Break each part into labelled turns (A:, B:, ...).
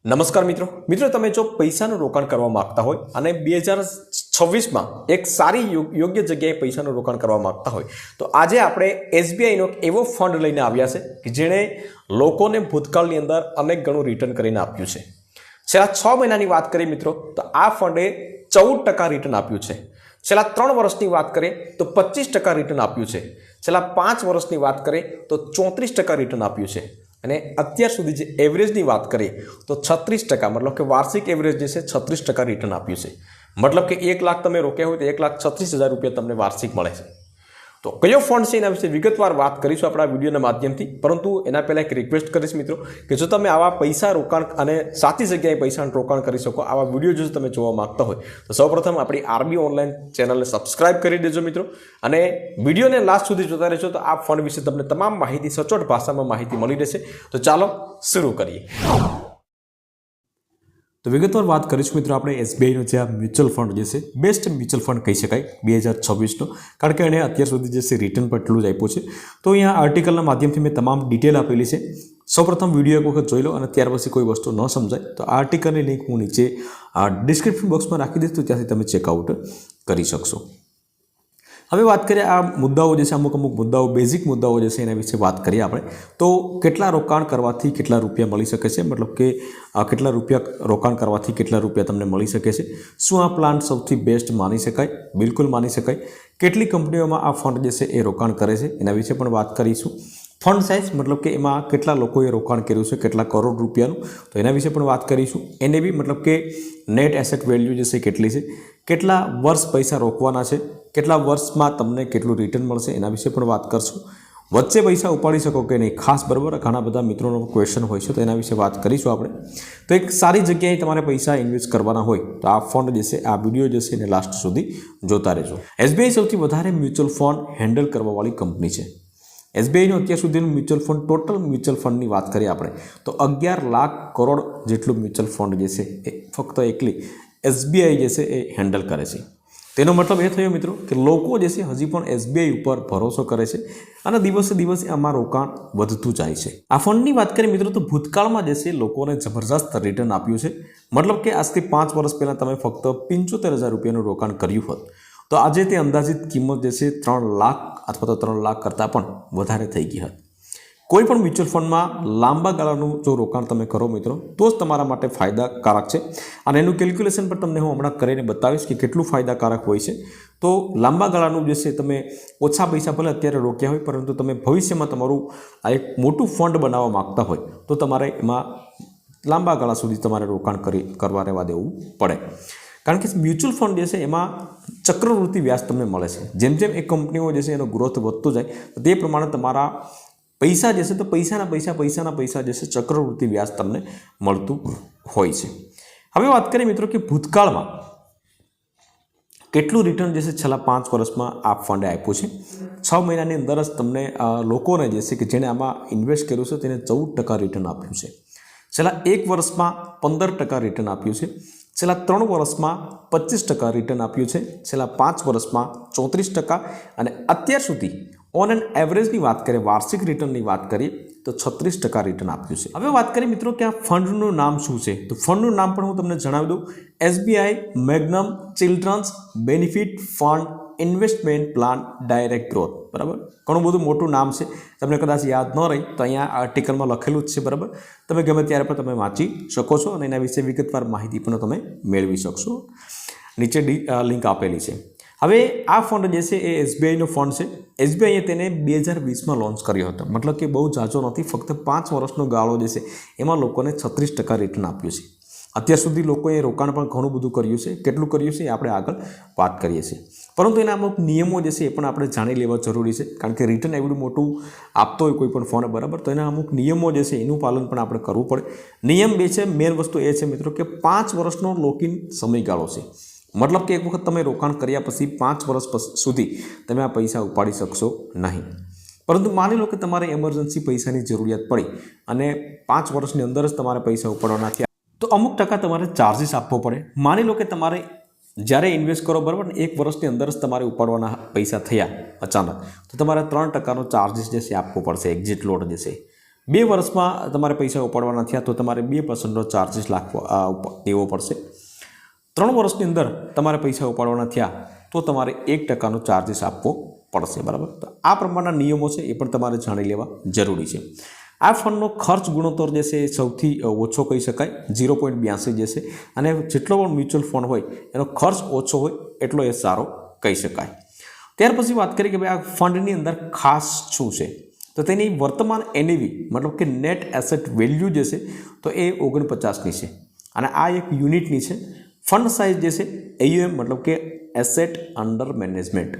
A: નમસ્કાર મિત્રો તમે જો પૈસાનું રોકાણ કરવા માંગતા હોય અને 2026માં એક સારી યોગ્ય જગ્યાએ પૈસાનું રોકાણ કરવા માંગતા હોય તો આજે આપણે એસબીઆઈનો એવો ફંડ લઈને આવ્યા છે કે જેણે લોકોને ભૂતકાળની અંદર અનેક ગણું રિટર્ન કરીને આપ્યું છે। છેલ્લા 6 મહિનાની વાત કરીએ મિત્રો તો આ ફંડે 14% રિટર્ન આપ્યું છે। છેલ્લા 3 વર્ષની વાત કરીએ તો 25% રિટર્ન આપ્યું છે। છેલ્લા 5 વર્ષની વાત કરીએ તો 34% રિટર્ન આપ્યું છે અને અત્યાર સુધી જે એવરેજની વાત કરીએ તો 36% मतलब કે વાર્ષિક એવરેજ જે છે 36% રિટર્ન આપ્યું છે। मतलब કે 1 લાખ તમે રોક્યા હોય તો 1,36,000 રૂપિયા તમને વાર્ષિક મળે છે। તો કયો ફંડ છે એના વિશે વિગતવાર વાત કરીશું આપણા વિડીયોના માધ્યમથી, પરંતુ એના પહેલાં એક રિક્વેસ્ટ કરીશ મિત્રો કે જો તમે આવા પૈસા રોકાણ અને સાચી જગ્યાએ પૈસાનું રોકાણ કરી શકો આવા વિડીયો જો તમે જોવા માંગતા હોય તો સૌપ્રથમ આપણી આરબી ઓનલાઈન ચેનલને સબસ્ક્રાઇબ કરી દેજો મિત્રો અને વિડીયોને લાસ્ટ સુધી જોતા રહેજો તો આ ફંડ વિશે તમને તમામ માહિતી સચોટ ભાષામાં માહિતી મળી રહેશે। તો ચાલો શરૂ કરીએ। તો વિગતવાર વાત કરીશું મિત્રો આપણે એસબીઆઈનો જે આ મ્યુચ્યુઅલ ફંડ જે છે બેસ્ટ મ્યુચ્યુઅલ ફંડ કહી શકાય 2026નો, કારણ કે એણે અત્યાર સુધી જે છે રિટર્ન પર એટલું જ આપ્યું છે। તો અહીંયા આર્ટિકલના માધ્યમથી મેં તમામ ડિટેલ આપેલી છે। સૌપ્રથમ વિડીયો એક વખત જોઈ લો અને ત્યાર પછી કોઈ વસ્તુ ન સમજાય તો આ આર્ટિકલની લિંક હું નીચે ડિસ્ક્રિપ્શન બોક્સમાં રાખી દઈશ, તો ત્યાંથી તમે ચેકઆઉટ કરી શકશો। હવે વાત કરીએ આ મુદ્દાઓ જે છે અમુક મુદ્દાઓ બેઝિક મુદ્દાઓ જે છે એના વિશે વાત કરીએ આપણે તો કેટલા રોકાણ કરવાથી કેટલા રૂપિયા મળી શકે છે, मतलब કે કેટલા રૂપિયા રોકાણ કરવાથી કેટલા રૂપિયા તમને મળી શકે છે, શું આ પ્લાન સૌથી બેસ્ટ માની શકાય, બિલકુલ માની શકાય, કેટલી કંપનીઓમાં આ ફંડ જે છે એ રોકાણ કરે છે એના વિશે પણ વાત કરીશું। ફંડ સાઇઝ मतलब કે એમાં કેટલા લોકોએ રોકાણ કર્યું છે કેટલા કરોડ રૂપિયાનું તો એના વિશે પણ વાત કરીશું। એનએવી मतलब કે નેટ એસેટ વેલ્યુ જે છે કેટલી છે, કેટલા વર્ષ પૈસા રોકવાના છે, કેટલા વર્ષમાં તમને કેટલું રિટર્ન મળશે એના વિશે પણ વાત કરશું। વચ્ચે પૈસા ઉપાડી શકો કે નહીં ખાસ, બરાબર, ઘણા બધા મિત્રોનો ક્વેશ્ચન હોય છે તો એના વિશે વાત કરીશું આપણે। તો એક સારી જગ્યાએ તમારે પૈસા ઇન્વેસ્ટ કરવાના હોય તો આ ફંડ જે છે આ વિડીયો જે છે એને લાસ્ટ સુધી જોતા રહેજો। એસબીઆઈ સૌથી વધારે મ્યુચ્યુઅલ ફંડ હેન્ડલ કરવાવાળી કંપની છે। એસબીઆઈનું અત્યાર સુધીનું મ્યુચ્યુઅલ ફંડ ટોટલ મ્યુચ્યુઅલ ફંડની વાત કરીએ આપણે તો 11 લાખ કરોડ જેટલું મ્યુચ્યુઅલ ફંડ જે છે એ ફક્ત એકલી એસબીઆઈ જે છે એ હેન્ડલ કરે છે। તેનો મતલબ એ થયો મિત્રો કે લોકો જે છે હજી પણ એસબીઆઈ ઉપર ભરોસો કરે છે અને દિવસે દિવસે આમાં રોકાણ વધતું જાય છે। આ ફંડની વાત કરીએ મિત્રો તો ભૂતકાળમાં જે છે લોકોને જબરજસ્ત રિટર્ન આપ્યું છે। મતલબ કે આજથી 5 વર્ષ પહેલાં તમે ફક્ત 75,000 રૂપિયાનું રોકાણ કર્યું હોત તો આજે તે અંદાજિત કિંમત જે છે 3 લાખ અથવા તો 3 લાખ કરતાં પણ વધારે થઈ ગઈ હોત। કોઈ પણ મ્યુચ્યુઅલ ફંડમાં લાંબા ગાળાનું જો રોકાણ તમે કરો મિત્રો તો જ તમારા માટે ફાયદાકારક છે અને એનું કેલ્ક્યુલેશન પણ તમને હું હમણાં કરીને બતાવીશ કે કેટલું ફાયદાકારક હોય છે। તો લાંબા ગાળાનું જે છે તમે ઓછા પૈસા ભલે અત્યારે રોક્યા હોય પરંતુ તમે ભવિષ્યમાં તમારું આ એક મોટું ફંડ બનાવવા માગતા હોય તો તમારે એમાં લાંબા ગાળા સુધી તમારે રોકાણ કરવા રહેવા દેવું પડે, કારણ કે મ્યુચ્યુઅલ ફંડ જે છે એમાં ચક્રવૃત્તિ વ્યાજ તમને મળે છે। જેમ જેમ એ કંપનીઓ જે છે એનો ગ્રોથ વધતો જાય તો તે પ્રમાણે તમારા પૈસા જે છે તો પૈસાના પૈસા જે છે ચક્રવૃત્તિ વ્યાજ તમને મળતું હોય છે। હવે વાત કરીએ મિત્રો કે ભૂતકાળમાં કેટલું રિટર્ન જે છે છેલ્લા 5 વર્ષમાં આ ફંડે આપ્યું છે। 6 મહિનાની અંદર જ તમને લોકોને જે છે કે જેણે આમાં ઇન્વેસ્ટ કર્યું છે તેને 14% રિટર્ન આપ્યું છે। છેલ્લા 1 વર્ષમાં 15% રિટર્ન આપ્યું છે। છેલ્લા 3 વર્ષમાં 25% રિટર્ન આપ્યું છે। છેલ્લા 5 વર્ષમાં 34% અને અત્યાર સુધી ઓન એન એવરેજની વાત કરીએ વાર્ષિક રિટર્નની વાત કરીએ તો 36% રિટર્ન આપ્યું છે। હવે વાત કરીએ મિત્રો કે આ ફંડનું નામ શું છે તો ફંડનું નામ પણ હું તમને જણાવી દઉં, SBI Magnum children's benefit fund investment plan direct growth, બરાબર, ઘણું બધું મોટું નામ છે, તમને કદાચ યાદ ન રહી તો અહીંયા આર્ટિકલમાં લખેલું જ છે, બરાબર, તમે ગમે ત્યારે પણ તમે વાંચી શકો છો અને એના વિશે વિગતવાર માહિતી પણ તમે મેળવી શકશો, નીચે લિંક આપેલી છે। હવે આ ફંડ જે છે એ એસબીઆઈનો ફંડ છે। એસબીઆઈએ તેને 2020માં લોન્ચ કર્યો હતો, મતલબ કે બહુ ઝાઝો નથી, ફક્ત 5 વર્ષનો ગાળો જે છે એમાં લોકોને 36% રિટર્ન આપ્યું છે। અત્યાર સુધી લોકોએ રોકાણ પણ ઘણું બધું કર્યું છે, કેટલું કર્યું છે એ આપણે આગળ વાત કરીએ છીએ, પરંતુ એના અમુક નિયમો જે છે એ પણ આપણે જાણી લેવા જરૂરી છે, કારણ કે રિટર્ન એવડું મોટું આપતો હોય કોઈ પણ ફંડ, બરાબર, તો એના અમુક નિયમો જે છે એનું પાલન પણ આપણે કરવું પડે। નિયમ 2 છે, મેઇન વસ્તુ એ છે મિત્રો કે 5 વર્ષનો લોકિન સમયગાળો છે, मतलब કે એક વખત તમે રોકાણ કર્યા પછી 5 વર્ષ સુધી તમે આ પૈસા ઉપાડી શકશો નહીં, પરંતુ માની લો કે તમારે એમરજન્સી પૈસાની જરૂરિયાત પડી અને 5 વર્ષની અંદર જ તમારે પૈસા ઉપાડવાના થયા તો અમુક ટકા તમારે ચાર્જિસ આપવો પડે। માની લો કે તમારે જ્યારે ઇન્વેસ્ટ કરો, બરાબર ને, 1 વર્ષની અંદર જ તમારે ઉપાડવાના પૈસા થયા અચાનક તો તમારે 3%નો ચાર્જિસ જે છે આપવો પડશે, એક્ઝિટ લોડ જે છે। 2 વર્ષમાં તમારે પૈસા ઉપાડવાના થયા તો તમારે 2% ચાર્જીસ દેવો પડશે. 3 વર્ષની અંદર તમારે પૈસા ઉપાડવાના થયા તો તમારે 1% ચાર્જીસ આપવો પડશે. બરાબર, તો આ પ્રમાણના નિયમો છે એ પણ તમારે જાણી લેવા જરૂરી છે. આ ફંડનો ખર્ચ ગુણોત્તર જે છે એ સૌથી ઓછો કહી શકાય, 0.82 જે છે, અને જેટલો પણ મ્યુચ્યુઅલ ફંડ હોય એનો ખર્ચ ઓછો હોય એટલો એ સારો કહી શકાય. ત્યાર પછી વાત કરીએ કે ભાઈ આ ફંડની અંદર ખાસ શું છે, તો તેની વર્તમાન એનએવી મતલબ કે નેટ એસેટ વેલ્યુ જે છે તો એ 49ની છે, અને આ એક યુનિટની છે. ફંડ સાઇઝ જે છે AUM મતલબ કે એસેટ અંડર મેનેજમેન્ટ,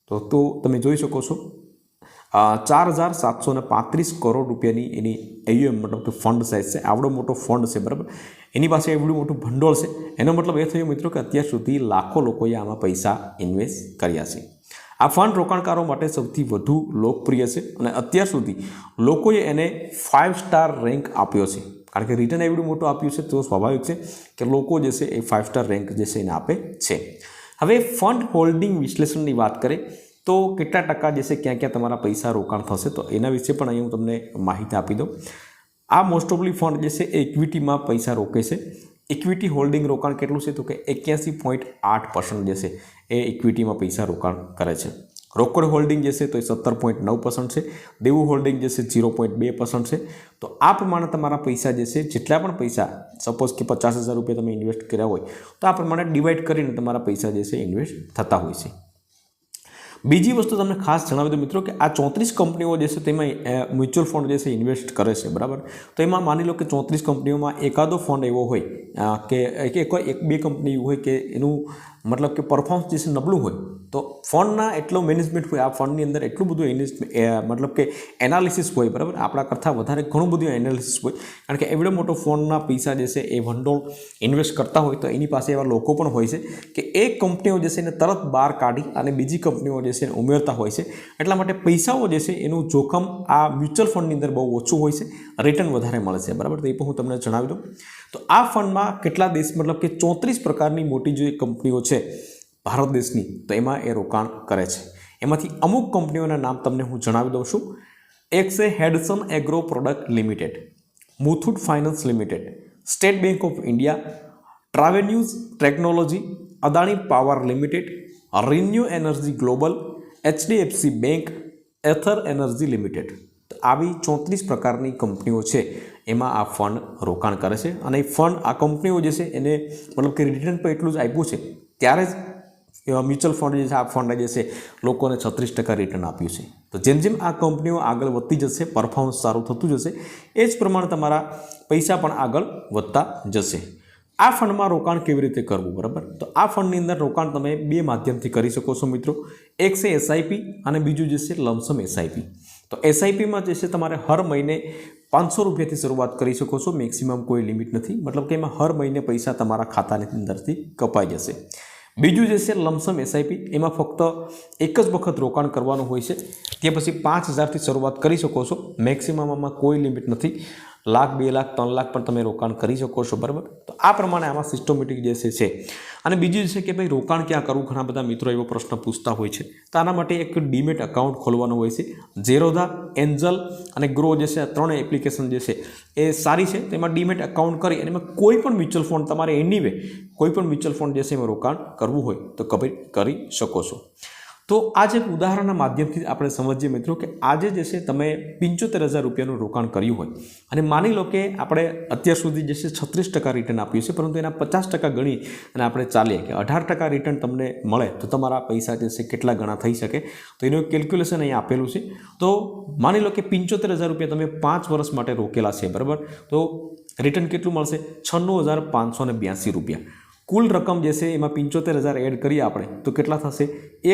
A: તો તમે જોઈ શકો છો 4,735 કરોડ રૂપિયાની એની AUM મતલબ કે ફંડ સાઇઝ છે. આવડો મોટો ફંડ છે. બરાબર, એની પાસે એવડું મોટું ભંડોળ છે. એનો મતલબ એ થયો મિત્રો કે અત્યાર સુધી લાખો લોકોએ આમાં પૈસા ઇન્વેસ્ટ કર્યા છે. આ ફંડ રોકાણકારો માટે સૌથી વધુ લોકપ્રિય છે અને અત્યાર સુધી લોકોએ એને 5 સ્ટાર રેન્ક આપ્યો છે, કારણ કે રિટર્ન એવડું મોટું આપ્યું છે તો સ્વાભાવિક છે કે લોકો જે છે એ 5 સ્ટાર રેન્ક જે છે એને આપે છે. હવે ફંડ હોલ્ડિંગ વિશ્લેષણની વાત કરીએ તો કેટલા ટકા જે છે ક્યાં ક્યાં તમારા પૈસા રોકાણ થશે, તો એના વિશે પણ અહીં હું તમને માહિતી આપી દઉં. આ મોસ્ટ ઓફલી ફંડ જે છે એ ઇક્વિટીમાં પૈસા રોકે છે. ઇક્વિટી હોલ્ડિંગ રોકાણ કેટલું છે તો કે 81.8% જે છે એ ઇક્વિટીમાં પૈસા રોકાણ કરે છે. રોકડ હોલ્ડિંગ જે છે તો એ 17.9% છે. દેવું હોલ્ડિંગ જે છે 0.2% છે. તો આ પ્રમાણે તમારા પૈસા જે છે, જેટલા પણ પૈસા, સપોઝ કે 50,000 રૂપિયા તમે ઇન્વેસ્ટ કર્યા હોય તો આ પ્રમાણે ડિવાઈડ કરીને તમારા પૈસા જે છે ઇન્વેસ્ટ થતા હોય છે. બીજી વસ્તુ તમને ખાસ જણાવી દઉં મિત્રો કે આ 34 કંપનીઓ જે છે તેમાં મ્યુચ્યુઅલ ફંડ જે છે ઇન્વેસ્ટ કરે છે. બરાબર, તો એમાં માની લો કે 34 કંપનીઓમાં એકાદો ફંડ એવો હોય કે એક બે કંપની હોય કે એનું મતલબ કે પરફોર્મન્સ જે છે નબળું હોય, તો ફંડના એટલો મેનેજમેન્ટ હોય, આ ફંડની અંદર એટલું બધું મતલબ કે એનાલિસિસ હોય. બરાબર, આપણા કરતાં વધારે ઘણું બધું એનાલિસિસ હોય, કારણ કે એવડો મોટો ફંડના પૈસા જે છે એ ભંડોળ ઇન્વેસ્ટ કરતા હોય તો એની પાસે એવા લોકો પણ હોય છે કે એક કંપનીઓ જે છે એને તરત બહાર કાઢી અને બીજી કંપનીઓ જે છે એને ઉમેરતા હોય છે. એટલા માટે પૈસાઓ જે છે એનું જોખમ આ મ્યુચ્યુઅલ ફંડની અંદર બહુ ઓછું હોય છે, રિટર્ન વધારે મળે છે. બરાબર, તો એ પણ હું તમને જણાવી દઉં. તો આ ફંડમાં કેટલા દેશ મતલબ કે 34 પ્રકારની મોટી જે કંપનીઓ છે ભારત દેશની, તો એમાં એ રોકાણ કરે છે. એમાંથી અમુક કંપનીઓના નામ તમને હું જણાવી દઉં છું. એક છે Hatsun agro product limited, Muthoot finance limited, State Bank of India, ટ્રાવેન્યુઝ technology, Adani power limited, ReNew energy global, HDFC bank, Ather energy limited. તો આવી 34 પ્રકારની કંપનીઓ છે એમાં આ ફંડ રોકાણ કરે છે. અને એ ફંડ, આ કંપનીઓ જે છે એને મતલબ કે રિટર્ન પર એટલું જ આપ્યું છે ત્યારે જ મ્યુચ્યુઅલ ફંડ જે છે આ ફંડ જે છે લોકોને 36% રિટર્ન આપ્યું છે. તો જેમ જેમ આ કંપનીઓ આગળ વધતી જશે, પરફોર્મન્સ સારું થતું જશે, એ જ પ્રમાણે તમારા પૈસા પણ આગળ વધતા જશે. આ ફંડમાં રોકાણ કેવી રીતે કરવું? બરાબર, તો આ ફંડની અંદર રોકાણ તમે બે માધ્યમથી કરી શકો છો મિત્રો. એક છે SIP અને બીજું જે છે લમસમ SIP. તો SIPમાં જે છે તમારે હર મહિને 500 રૂપિયાથી શરૂઆત કરી શકો છો, મેક્સિમમ કોઈ લિમિટ નથી. મતલબ કે એમાં હર મહિને પૈસા તમારા ખાતાની અંદરથી કપાઈ જશે. બીજું જે છે લમસમ SIP, એમાં ફક્ત એક જ વખત રોકાણ કરવાનું હોય છે. તે પછી 5,000થી શરૂઆત કરી શકો છો, મેક્સિમમમાં કોઈ લિમિટ નથી. લાખ, 2 લાખ, 3 લાખ પણ તમે રોકાણ કરી શકો છો. બરાબર, તો આ પ્રમાણે આમાં સિસ્ટમેટિક જે છે. અને બીજું છે કે ભાઈ રોકાણ ક્યાં કરવું, ઘણા બધા મિત્રો એવો પ્રશ્ન પૂછતા હોય છે. તો આના માટે એક ડીમેટ એકાઉન્ટ ખોલવાનું હોય છે. ઝેરોધા, એન્જલ અને ગ્રો જે છે, આ 3 એપ્લિકેશન જે છે એ સારી છે. તેમાં ડીમેટ એકાઉન્ટ કરી અને એમાં કોઈ પણ મ્યુચ્યુઅલ ફંડ તમારે એનીવે કોઈ પણ મ્યુચ્યુઅલ ફંડ જે છે એમાં રોકાણ કરવું હોય તો કરી શકો છો. તો આ જે ઉદાહરણના માધ્યમથી આપણે સમજીએ મિત્રો કે આજે જે છે તમે 75,000 રૂપિયાનું રોકાણ કર્યું હોય અને માની લો કે આપણે અત્યાર સુધી જે છે 36% રિટર્ન આપ્યું છે, પરંતુ એના 50% ગણી અને આપણે ચાલીએ કે 18% રિટર્ન તમને મળે તો તમારા પૈસા જે છે કેટલા ગણા થઈ શકે, તો એનું કેલ્ક્યુલેશન અહીં આપેલું છે. તો માની લો કે 75,000 રૂપિયા તમે 5 વર્ષ માટે રોકેલા છે. બરાબર, તો રિટર્ન કેટલું મળશે? 96,582 રૂપિયા. કુલ રકમ જે છે એમાં 75,000 એડ કરીએ આપણે તો કેટલા થશે?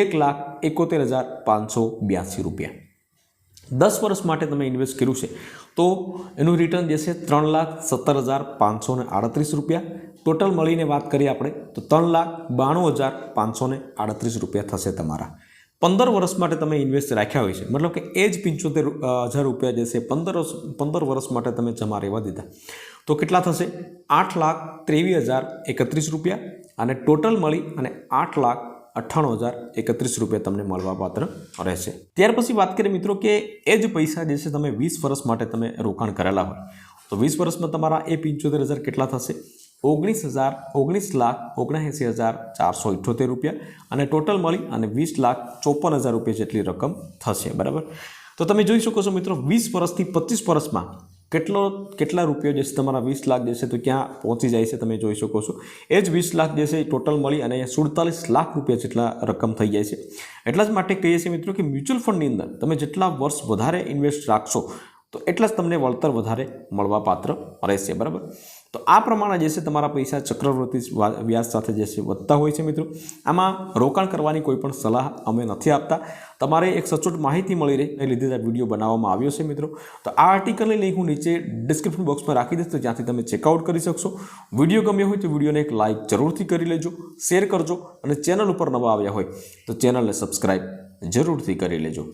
A: 1,71,582 રૂપિયા. 10 વર્ષ માટે તમે ઇન્વેસ્ટ કર્યું છે તો એનું રિટર્ન જે છે 3,17,538 રૂપિયા. ટોટલ મળીને વાત કરીએ આપણે તો 3,92,538 રૂપિયા થશે તમારા. 15 વર્ષ માટે તમે ઇન્વેસ્ટ રાખ્યા હોય છે, મતલબ કે એ જ 75,000 રૂપિયા જે છે 15 વર્ષ માટે તમે જમા રહેવા દીધા તો કેટલા થશે? 8,23,031 રૂપિયા. અને ટોટલ મળી અને ₹98,031 તમને મળવાપાત્ર રહેશે। ત્યાર પછી વાત કરીએ મિત્રો કે એ જ પૈસા જે છે તમે 20 વર્ષ માટે તમે રોકાણ કરેલા હોય તો 20 વર્ષમાં તમારા એ 75,000 કેટલા થશે? 19,79,478 રૂપિયા અને ટોટલ મળી અને 20,54,000 રૂપિયા જેટલી રકમ થશે, બરાબર। તો તમે જોઈ શકો છો મિત્રો 20 વર્ષથી 25 વર્ષમાં કેટલા રૂપિયા જે છે તમારા 20 લાખ જે છે તો ક્યાં પહોંચી જાય છે તમે જોઈ શકો છો। એ જ 20 લાખ જે છે એ ટોટલ મળી અને 47 લાખ રૂપિયા જેટલા રકમ થઈ જાય છે। એટલા જ માટે કહીએ છીએ મિત્રો કે મ્યુચ્યુઅલ ફંડની અંદર તમે જેટલા વર્ષ વધારે ઇન્વેસ્ટ રાખશો તો એટલા જ તમને વળતર વધારે મળવાપાત્ર રહેશે, બરાબર। તો આ પ્રમાણે જે છે તમારા પૈસા ચક્રવૃત્તિ વ્યાજ સાથે જે છે વધતા હોય છે મિત્રો। આમાં રોકાણ કરવાની કોઈ પણ સલાહ અમે નથી આપતા, તમારે એક સચોટ માહિતી મળી રહે એ લીધે આ વિડીયો બનાવવામાં આવ્યો છે મિત્રો। તો આ આર્ટિકલની લિંક હું નીચે ડિસ્ક્રિપ્શન બોક્સમાં રાખી દઈશ, તો જ્યાંથી તમે ચેકઆઉટ કરી શકશો। વિડીયો ગમ્યો હોય તો વિડીયોને એક લાઇક જરૂરથી કરી લેજો, શેર કરજો અને ચેનલ ઉપર નવા આવ્યા હોય તો ચેનલને સબસ્ક્રાઈબ જરૂરથી કરી લેજો।